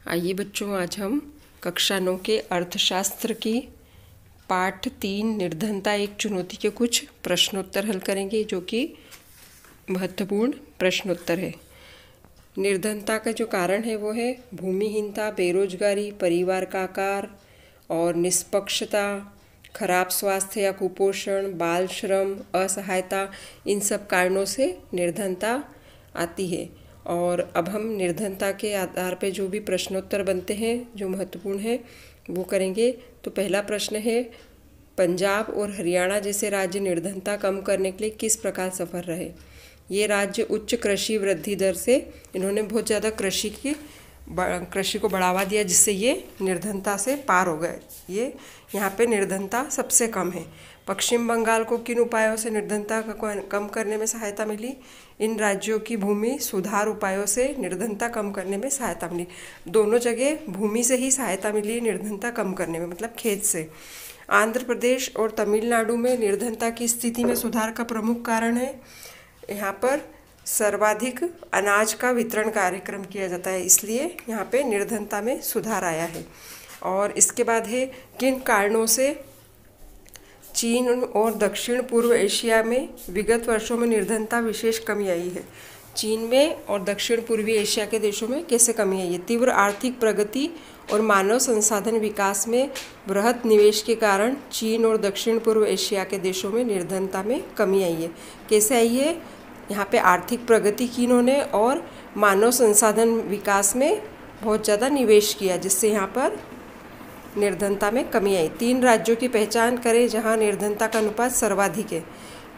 आइए बच्चों, आज हम कक्षा 9 के अर्थशास्त्र की पाठ 3 निर्धनता एक चुनौती के कुछ प्रश्नोत्तर हल करेंगे, जो कि महत्वपूर्ण प्रश्नोत्तर है। निर्धनता का जो कारण है वो है भूमिहीनता, बेरोजगारी, परिवार का आकार और निष्पक्षता, खराब स्वास्थ्य या कुपोषण, बाल श्रम, असहायता। इन सब कारणों से निर्धनता आती है। और अब हम निर्धनता के आधार पर जो भी प्रश्नोत्तर बनते हैं जो महत्वपूर्ण है वो करेंगे। तो पहला प्रश्न है, पंजाब और हरियाणा जैसे राज्य निर्धनता कम करने के लिए किस प्रकार सफल रहे। ये राज्य उच्च कृषि वृद्धि दर से इन्होंने बहुत ज़्यादा कृषि को बढ़ावा दिया, जिससे ये निर्धनता से पार हो गए। ये यहाँ पे निर्धनता सबसे कम है। पश्चिम बंगाल को किन उपायों से निर्धनता कम करने में सहायता मिली। इन राज्यों की भूमि सुधार उपायों से निर्धनता कम करने में सहायता मिली। दोनों जगह भूमि से ही सहायता मिली निर्धनता कम करने में, मतलब खेत से। आंध्र प्रदेश और तमिलनाडु में निर्धनता की स्थिति में सुधार का प्रमुख कारण है, यहाँ पर सर्वाधिक अनाज का वितरण कार्यक्रम किया जाता है, इसलिए यहाँ पे निर्धनता में सुधार आया है। और इसके बाद है, किन कारणों से चीन और दक्षिण पूर्व एशिया में विगत वर्षों में निर्धनता विशेष कमी आई है। चीन में और दक्षिण पूर्वी एशिया के देशों में कैसे कमी आई है। तीव्र आर्थिक प्रगति और मानव संसाधन विकास में बृहत निवेश के कारण चीन और दक्षिण पूर्व एशिया के देशों में निर्धनता में कमी आई है। कैसे आई है, यहाँ पे आर्थिक प्रगति की इन्होंने और मानव संसाधन विकास में बहुत ज़्यादा निवेश किया, जिससे यहाँ पर निर्धनता में कमी आई। 3 राज्यों की पहचान करें जहाँ निर्धनता का अनुपात सर्वाधिक है।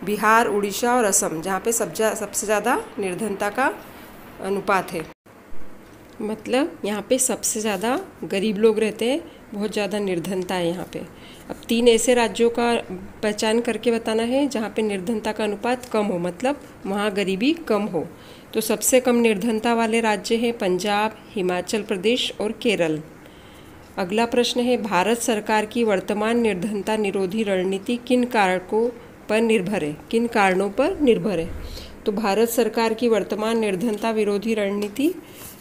बिहार, उड़ीसा और असम, जहाँ पे सबसे ज़्यादा निर्धनता का अनुपात है। मतलब यहाँ पे सबसे ज़्यादा गरीब लोग रहते हैं, बहुत ज़्यादा निर्धनता है यहाँ पे। अब 3 ऐसे राज्यों का पहचान करके बताना है जहाँ पे निर्धनता का अनुपात कम हो, मतलब वहाँ गरीबी कम हो। तो सबसे कम निर्धनता वाले राज्य हैं पंजाब, हिमाचल प्रदेश और केरल। अगला प्रश्न है, भारत सरकार की वर्तमान निर्धनता निरोधी रणनीति किन कारकों पर निर्भर है। किन कारणों पर निर्भर है। तो भारत सरकार की वर्तमान निर्धनता विरोधी रणनीति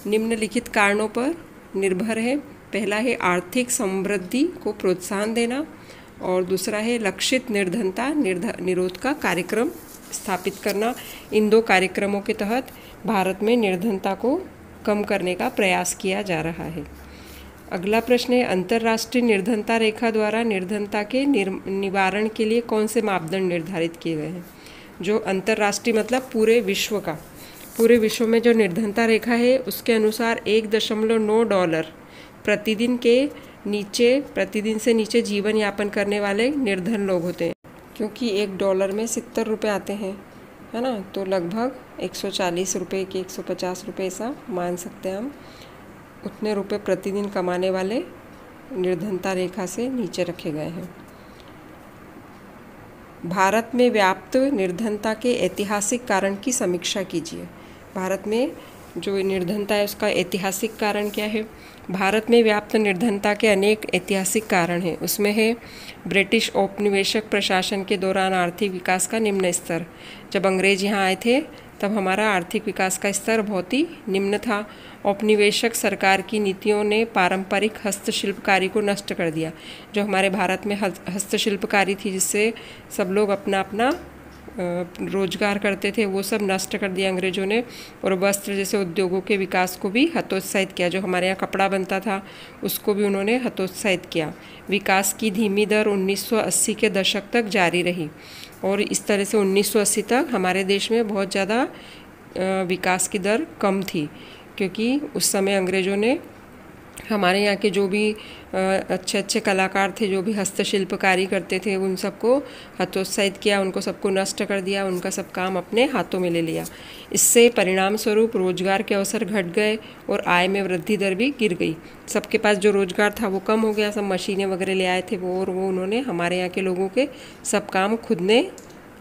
निम्नलिखित कारणों पर निर्भर है। पहला है आर्थिक समृद्धि को प्रोत्साहन देना, और दूसरा है लक्षित निर्धनता निरोध का कार्यक्रम स्थापित करना। इन 2 कार्यक्रमों के तहत भारत में निर्धनता को कम करने का प्रयास किया जा रहा है। अगला प्रश्न है, अंतर्राष्ट्रीय निर्धनता रेखा द्वारा निर्धनता के निवारण के लिए कौन से मापदंड निर्धारित किए गए हैं। जो अंतर्राष्ट्रीय मतलब पूरे विश्व का, पूरे विश्व में जो निर्धनता रेखा है उसके अनुसार $1.9 प्रतिदिन से नीचे जीवन यापन करने वाले निर्धन लोग होते हैं। क्योंकि $1 में 70 रुपये आते हैं, है ना, तो लगभग 140 रुपये के 150 रुपये ऐसा मान सकते हैं हम। उतने रुपए प्रतिदिन कमाने वाले निर्धनता रेखा से नीचे रखे गए हैं। भारत में व्याप्त निर्धनता के ऐतिहासिक कारण की समीक्षा कीजिए। भारत में जो निर्धनता है उसका ऐतिहासिक कारण क्या है। भारत में व्याप्त निर्धनता के अनेक ऐतिहासिक कारण हैं। उसमें है ब्रिटिश औपनिवेशिक प्रशासन के दौरान आर्थिक विकास का निम्न स्तर। जब अंग्रेज यहाँ आए थे तब हमारा आर्थिक विकास का स्तर बहुत ही निम्न था। औपनिवेशिक सरकार की नीतियों ने पारंपरिक हस्तशिल्पकारी को नष्ट कर दिया। जो हमारे भारत में हस्तशिल्पकारी थी, जिससे सब लोग अपना अपना रोजगार करते थे, वो सब नष्ट कर दिया अंग्रेजों ने। और वस्त्र जैसे उद्योगों के विकास को भी हतोत्साहित किया। जो हमारे यहाँ कपड़ा बनता था उसको भी उन्होंने हतोत्साहित किया। विकास की धीमी दर 1980 के दशक तक जारी रही, और इस तरह से 1980 तक हमारे देश में बहुत ज़्यादा विकास की दर कम थी, क्योंकि उस समय अंग्रेज़ों ने हमारे यहाँ के जो भी अच्छे अच्छे कलाकार थे, जो भी हस्तशिल्पकारी करते थे, उन सबको हतोत्साहित किया, उनको सबको नष्ट कर दिया, उनका सब काम अपने हाथों में ले लिया। इससे परिणाम स्वरूप रोजगार के अवसर घट गए और आय में वृद्धि दर भी गिर गई। सबके पास जो रोजगार था वो कम हो गया, सब मशीनें वगैरह ले आए थे वो, और वो उन्होंने हमारे यहाँ के लोगों के सब काम खुद ने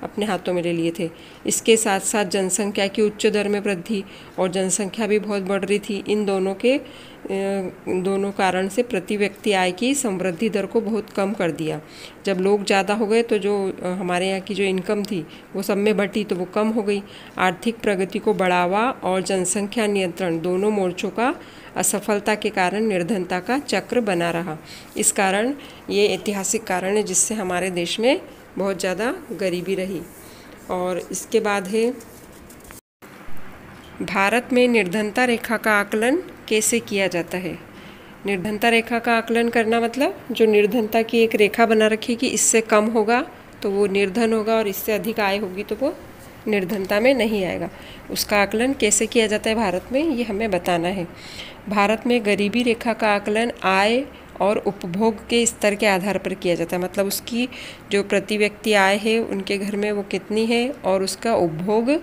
अपने हाथों में ले लिए थे। इसके साथ साथ जनसंख्या की उच्च दर में वृद्धि और जनसंख्या भी बहुत बढ़ रही थी। इन दोनों कारण से प्रति व्यक्ति आय की समृद्धि दर को बहुत कम कर दिया। जब लोग ज़्यादा हो गए तो जो हमारे यहाँ की जो इनकम थी वो सब में बटी तो वो कम हो गई। आर्थिक प्रगति को बढ़ावा और जनसंख्या नियंत्रण दोनों मोर्चों का असफलता के कारण निर्धनता का चक्र बना रहा। इस कारण ये ऐतिहासिक कारण है जिससे हमारे देश में बहुत ज़्यादा गरीबी रही। और इसके बाद है भारत में निर्धनता रेखा का आकलन कैसे किया जाता है। निर्धनता रेखा का आकलन करना मतलब जो निर्धनता की एक रेखा बना रखी कि इससे कम होगा तो वो निर्धन होगा और इससे अधिक आय होगी तो वो निर्धनता में नहीं आएगा। उसका आकलन कैसे किया जाता है भारत में, ये हमें बताना है। भारत में गरीबी रेखा का आकलन आय और उपभोग के स्तर के आधार पर किया जाता है। मतलब उसकी जो प्रति व्यक्ति आय है उनके घर में वो कितनी है और उसका उपभोग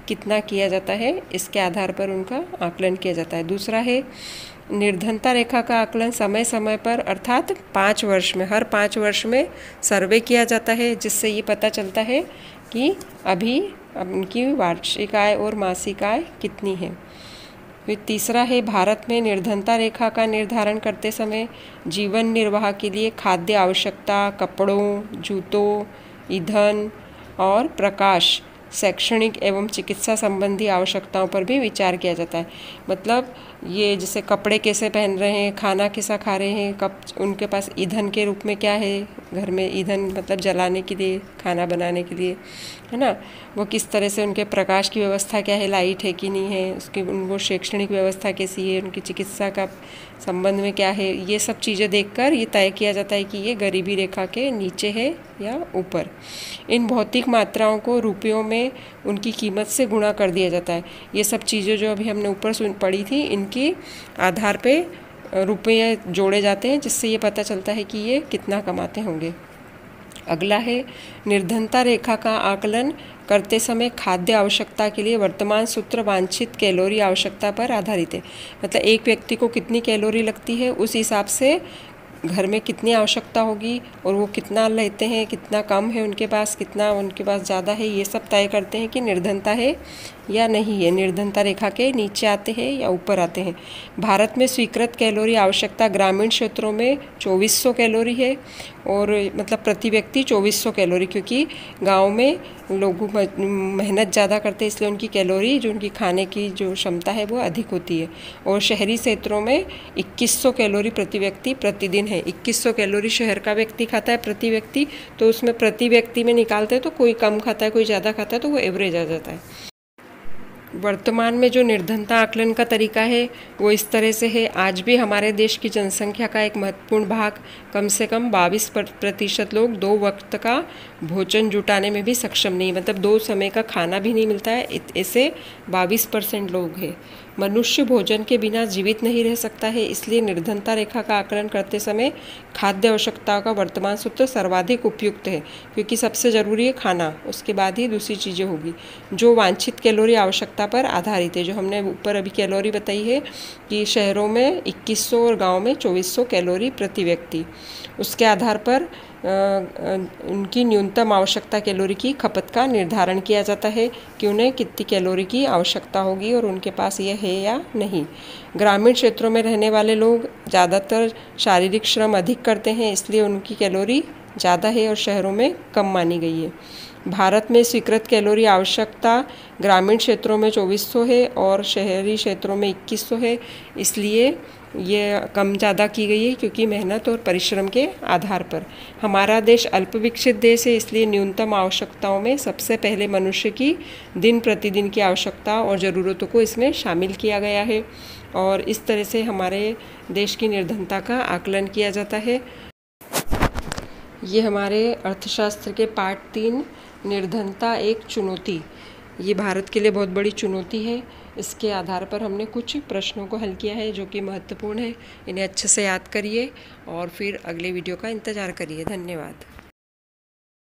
कितना किया जाता है, इसके आधार पर उनका आकलन किया जाता है। दूसरा है निर्धनता रेखा का आकलन समय समय पर अर्थात 5 वर्ष में, हर 5 वर्ष में सर्वे किया जाता है, जिससे ये पता चलता है कि अभी उनकी वार्षिक आय और मासिक आय कितनी है। फिर तीसरा है भारत में निर्धनता रेखा का निर्धारण करते समय जीवन निर्वाह के लिए खाद्य आवश्यकता, कपड़ों, जूतों, ईंधन और प्रकाश, शैक्षणिक एवं चिकित्सा संबंधी आवश्यकताओं पर भी विचार किया जाता है। मतलब ये जैसे कपड़े कैसे पहन रहे हैं, खाना कैसा खा रहे हैं, कब उनके पास ईंधन के रूप में क्या है, घर में ईंधन मतलब जलाने के लिए, खाना बनाने के लिए, है ना, वो किस तरह से, उनके प्रकाश की व्यवस्था क्या है, लाइट है कि नहीं है, उसकी उनको शैक्षणिक व्यवस्था कैसी है, उनकी चिकित्सा का संबंध में क्या है, ये सब चीज़ें देखकर ये तय किया जाता है कि ये गरीबी रेखा के नीचे है या ऊपर। इन भौतिक मात्राओं को रुपयों में उनकी कीमत से गुणा कर दिया जाता है। ये सब चीज़ें जो अभी हमने ऊपर पढ़ी थी इनके आधार पे रुपये जोड़े जाते हैं, जिससे ये पता चलता है कि ये कितना कमाते होंगे। अगला है निर्धनता रेखा का आकलन करते समय खाद्य आवश्यकता के लिए वर्तमान सूत्र वांछित कैलोरी आवश्यकता पर आधारित है। मतलब एक व्यक्ति को कितनी कैलोरी लगती है उस हिसाब से घर में कितनी आवश्यकता होगी और वो कितना लेते हैं, कितना कम है उनके पास, कितना उनके पास ज़्यादा है, ये सब तय करते हैं कि निर्धनता है या नहीं है, निर्धनता रेखा के नीचे आते हैं या ऊपर आते हैं। भारत में स्वीकृत कैलोरी आवश्यकता ग्रामीण क्षेत्रों में 2400 कैलोरी है और मतलब प्रति व्यक्ति 2400 कैलोरी, क्योंकि गांव में लोग मेहनत ज़्यादा करते हैं इसलिए उनकी कैलोरी, जो उनकी खाने की जो क्षमता है वो अधिक होती है। और शहरी क्षेत्रों में 2100 कैलोरी प्रति व्यक्ति प्रतिदिन है। 2100 कैलोरी शहर का व्यक्ति खाता है प्रति व्यक्ति, तो उसमें प्रति व्यक्ति में निकालते हैं तो कोई कम खाता है कोई ज़्यादा खाता है, तो वो एवरेज आ जाता है। वर्तमान में जो निर्धनता आकलन का तरीका है वो इस तरह से है। आज भी हमारे देश की जनसंख्या का एक महत्वपूर्ण भाग, कम से कम 22% लोग 2 वक्त का भोजन जुटाने में भी सक्षम नहीं, मतलब 2 समय का खाना भी नहीं मिलता है, ऐसे 22% लोग हैं। मनुष्य भोजन के बिना जीवित नहीं रह सकता है, इसलिए निर्धनता रेखा का आकलन करते समय खाद्य आवश्यकताओं का वर्तमान सूत्र सर्वाधिक उपयुक्त है, क्योंकि सबसे ज़रूरी है खाना, उसके बाद ही दूसरी चीज़ें होगी। जो वांछित कैलोरी आवश्यकता पर आधारित है, जो हमने ऊपर अभी कैलोरी बताई है कि शहरों में 2100 और गाँव में 2400 कैलोरी प्रति व्यक्ति, उसके आधार पर उनकी न्यूनतम आवश्यकता कैलोरी की खपत का निर्धारण किया जाता है कि उन्हें कितनी कैलोरी की आवश्यकता होगी और उनके पास यह है या नहीं। ग्रामीण क्षेत्रों में रहने वाले लोग ज़्यादातर शारीरिक श्रम अधिक करते हैं, इसलिए उनकी कैलोरी ज़्यादा है और शहरों में कम मानी गई है। भारत में स्वीकृत कैलोरी आवश्यकता ग्रामीण क्षेत्रों में 2400 है और शहरी क्षेत्रों में 2100 है, इसलिए ये कम ज़्यादा की गई है क्योंकि मेहनत और परिश्रम के आधार पर। हमारा देश अल्प विकसित देश है, इसलिए न्यूनतम आवश्यकताओं में सबसे पहले मनुष्य की दिन प्रतिदिन की आवश्यकता और ज़रूरतों को इसमें शामिल किया गया है और इस तरह से हमारे देश की निर्धनता का आकलन किया जाता है। ये हमारे अर्थशास्त्र के पाठ 3 निर्धनता एक चुनौती, ये भारत के लिए बहुत बड़ी चुनौती है। इसके आधार पर हमने कुछ प्रश्नों को हल किया है जो कि महत्वपूर्ण है। इन्हें अच्छे से याद करिए और फिर अगले वीडियो का इंतज़ार करिए। धन्यवाद।